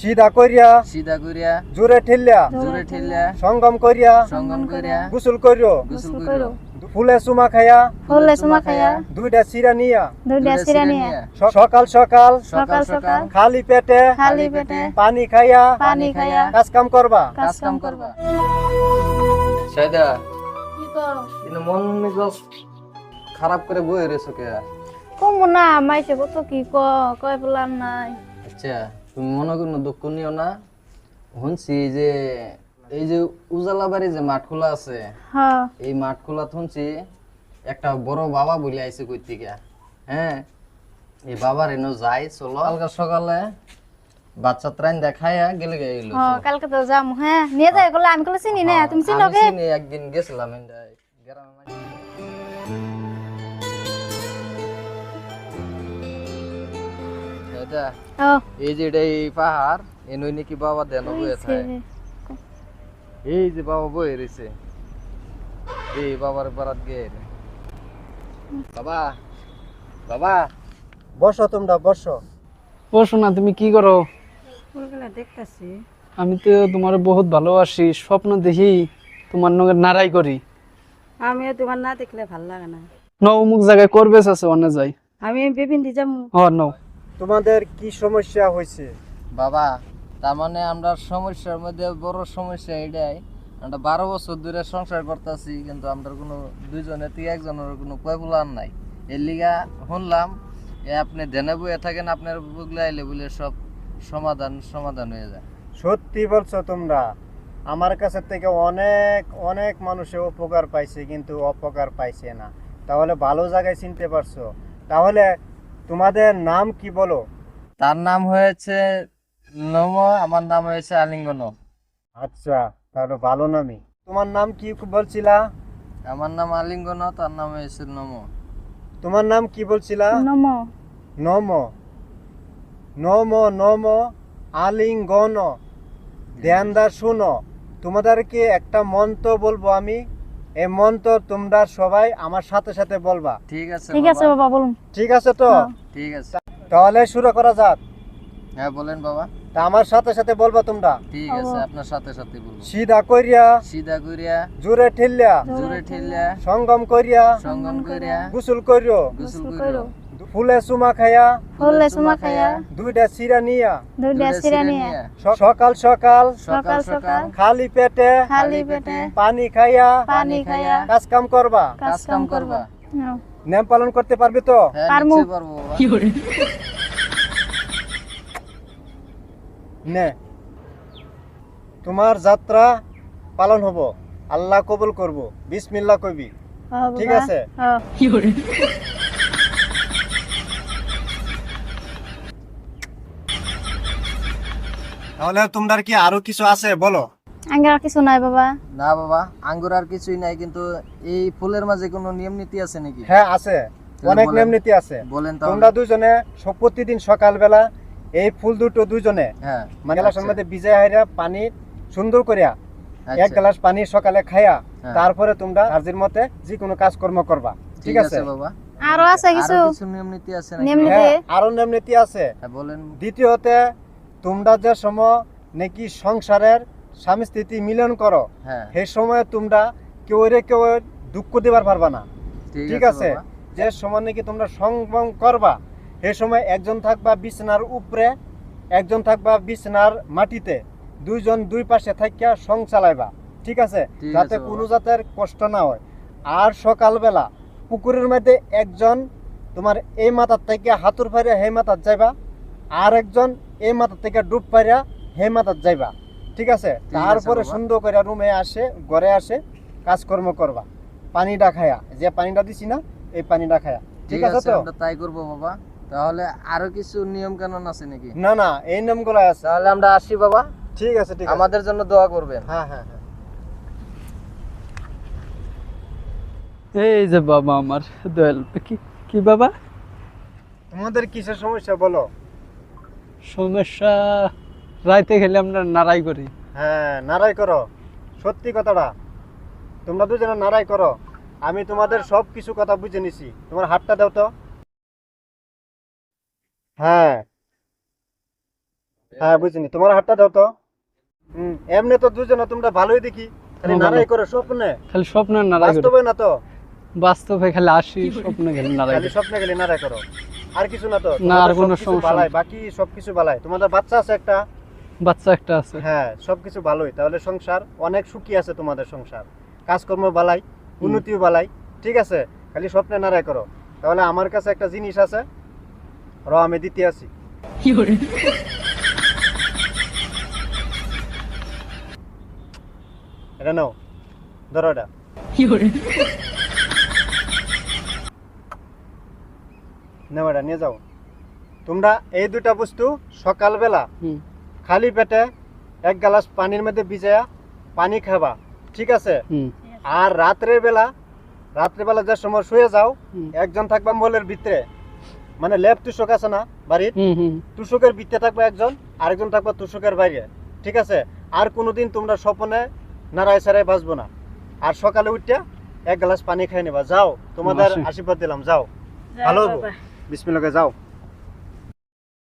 সিধা করিয়া জোরে ঠেলিয়া সঙ্গম করিয়া গোসল করিও ফুলে চুমা খাইয়া দুইটা চিরা নিয়া সকাল সকাল খালি পেটে পানি খাইয়া কাজ কাম করবা। সাইদা মন মেজাজ খারাপ করে বই রেছো কে? কমো না, মাইছে কত কি কয় বলার নাই। আচ্ছা তুমি মনে কোনো দুঃখ নিও না। শুনছি যে এই যে উজালা বাড়ি যে মাঠ খোলা আছে, হ্যাঁ এই মাঠ খোলা শুনছি একটা বড় বাবা বলে আইছে কই থেকে। হ্যাঁ এই বাবার এনো যাই চলো কালকে সকালে বাচ্চা ত্রাণ দেখায়া গেলে গেল। কালকে তো যাম। হ্যাঁ নিয়ে যাই বলে আমি কলে চিনি না, তুমি চিনো কে? চিনি, একদিন গেছিলাম গ্রামে। এই যে এটা এই পাহাড় এনই নাকি বাবা দেন বয়ে থাকে। এই যে বাবা বয়ে রয়েছে, এই বাবার বারাত গেল। বাবা বাবা বসো, তোমরা বসো। বসো না, তুমি কি করো? ফুলগুলা দেখতাছি। আমি তো তোমার বহুত ভালোবাসি, স্বপ্ন দেখি তোমার নগে নারাই করি। আমিও তোমার না দেখলে ভাল লাগে না। অমুক জায়গায় করবে আছে অন্য যাই। আমি বেবিন্দি যাম। নও তোমাদের কি সমস্যা হয়েছে? বাবা তার মানে আমরা সমস্যার মধ্যে বড় সমস্যা এটাই, আমরা 12 বছর ধরে সংসার করতেছি, কিন্তু আমরা কোনো দুইজনের থেকে একজনের কোনো পয়বুলার নাই। এর লিগা শুনলাম আপনি দেনে বয়ে থাকেন, আপনার বুগলে আইলে বলে সব সমাধান হয়ে যায়। সত্যি বলছো তোমরা। আমার কাছে থেকে অনেক অনেক মানুষে উপকার পাইছে, কিন্তু অপকার পাইছে না। তাহলে ভালো জায়গায় চিনতে পারছো। তাহলে তোমাদের নাম কি বলো? তার নাম হয়েছে নম, আমার নাম হয়েছে আলিঙ্গন। আচ্ছা, তাহলে ভালো নামই। তোমার নাম কি বলছিলা? আমার নাম আলিঙ্গন, তার নাম হয়েছে নম। তোমার নাম কি বলছিলা? নম নম নম নম আলিঙ্গন। ধ্যানদার শুনো, তোমাদেরকে একটা মন্ত্র বলবো আমি। এই মন্ত্র তোমরা সবাই আমার সাথে সাথে বলবা। ঠিক আছে ঠিক আছে বাবা বলুন। ঠিক আছে তো? ঠিক আছে, তাহলে শুরু করা যাক। হ্যাঁ বলেন বাবা। তা আমার সাথে সাথে বলবা তোমরা। ঠিক আছে, আপনার সাথে সাথে বলবো। সিধা করিয়া জোরে ঠেলিয়া সঙ্গম করিয়া গোসল করিও ফুলে চুমা খাইয়া দুইটা চিরা নিয়া সকাল সকাল খালি পেটে পানি খাইয়া কাজ কাম করবা। নিয়ম পালন করতে পারবি তো? হ্যাঁ, নিশ্চয়ই পারবো বাবা। নে তোমার যাত্রা পালন হবো, আল্লাহ কবুল করবো। বিসমিল্লাহ কইবি, ঠিক আছে? তাহলে তোমরা কি আরো কিছু আছে বলো? আঙ্গার কিছু নাই বাবা। না বাবা, আঙ্গুর আর কিছুই নাই, কিন্তু এই ফুলের মাঝে কোনো নিয়ম নীতি আছে নাকি? হ্যাঁ আছে, অনেক নিয়ম নীতি আছে। বলেন তোমরা দুজনে প্রতিদিন সকালবেলা এই ফুল দুটো দুজনে মানে গ্লাসের মধ্যে ভিজে হাইরা পানি সুন্দর করিয়া এক গ্লাস পানি সকালে খাইয়া তারপরে তোমরা আরজির মতে যে কোনো কাজকর্ম করবা। ঠিক আছে বাবা? আরো আছে কিছু নিয়ম নীতি আছে নিয়ম নাকি? নীতি আরো নিয়ম নীতি আছে। বলেন। দ্বিতীয়তে তোমরা যে সময় নাকি সংসারের স্বামী স্ত্রী মিলন করো, সেই সময় তোমরা কেউ দুঃখ দিবার পারবা না। ঠিক আছে? যে সময় নাকি তোমরা সংগম করবা, সেই সময় একজন থাকবা বিছানার উপরে, একজন থাকবা বিছানার মাটিতে, দুইজন দুই পাশে থাকিয়া সং চালাইবা। ঠিক আছে? যাতে কোনো জাতের কষ্ট না হয়। আর সকালবেলা পুকুরের মধ্যে একজন তোমার এই মাথার থেকে হাতুর ফাইরা সেই মাথার যাইবা, আর একজন এই মাথার থেকে ডুব ফাইরা সেই মাথার যাইবা। ঠিক আছে? তারপরে সুন্দর করে রুমে আসে, ঘরে আসে কাজকর্ম করবা। পানিটা খায়া, যে পানিটা দিছি না এই পানিটা খায়া। ঠিক আছে তো? আমরা তাই করবো বাবা। তাহলে আরো কিছু নিয়ম কানুন আছে নাকি? না না, এই নিয়মগুলো আছে। তাহলে আমরা আসি বাবা। ঠিক আছে, ঠিক আছে। আমাদের জন্য দোয়া করবেন। হ্যাঁ হ্যাঁ হ্যাঁ। এই যে বাবা আমার দয়াল। কি বাবা তোমাদের কিসের সমস্যা বলো? সমস্যা রাইতে খেলে আমরা নারাই করি। হ্যাঁ, নারাই করো। সত্যি কথাটা, তোমরা দুজনে নারাই করো। আমি তোমাদের সব কিছু কথা বুঝে নিছি। তোমার হাতটা দাও তো। হ্যাঁ, হ্যাঁ বুঝিনি, তোমার হাতটা দাও তো। এমনি তো দুজনে তোমরা ভালোই দেখি, খালি ভালো। নারাই করো স্বপ্নে, খালি স্বপ্ন নারাই করি, বাস্তবে না তো, বাস্তবে খালি আসি স্বপ্নে খালি নারাই খালি করি। স্বপ্নে গেলে নারাই করো, আর কিছু না তো? না, আর তোমাদের কোনো সবকিছু সমস্যা বালাই, নেই। বাকি সবকিছু বালাই। তোমাদের বাচ্চা আছে একটা? বাচ্চা একটা আছে। হ্যাঁ, সবকিছু ভালোই, তাহলে সংসার অনেক সুখী আছে তোমাদের সংসার, কাজকর্ম বালাই, উন্নতিও বালাই, ঠিক আছে? খালি স্বপ্নে নারাই করো। তাহলে আমার কাছে একটা জিনিস আছে, আমি দিতে আসি। এটা নাও, ধরো এটা। নাও, এটা নিয়ে যাও। তোমরা এই দুটা বস্তু সকালবেলা হুম, খালি পেটে এক গ্লাস পানির মধ্যে ভিজায়া পানি খাবা, ঠিক আছে? হুম, আর রাত্রেবেলা যে সময় শুয়ে যাও, হুম। একজন থাকবা মলের ভিতরে, মানে লেপ তুষক আছে না বাড়ির, হুম, হুম। তুষকের ভিতরে থাকবে একজন, আরেকজন থাকবা তুষকের বাইরে, ঠিক আছে? আর কোনোদিন তোমরা স্বপ্নে নাড়াই সারাই বাঁচবো না। আর সকালে উঠতে এক গ্লাস পানি খাই নেবা। যাও, তোমাদের আসি। আশীর্বাদ দিলাম, যাও, ভালো হবো। বিসমিল্লাহ, যাও।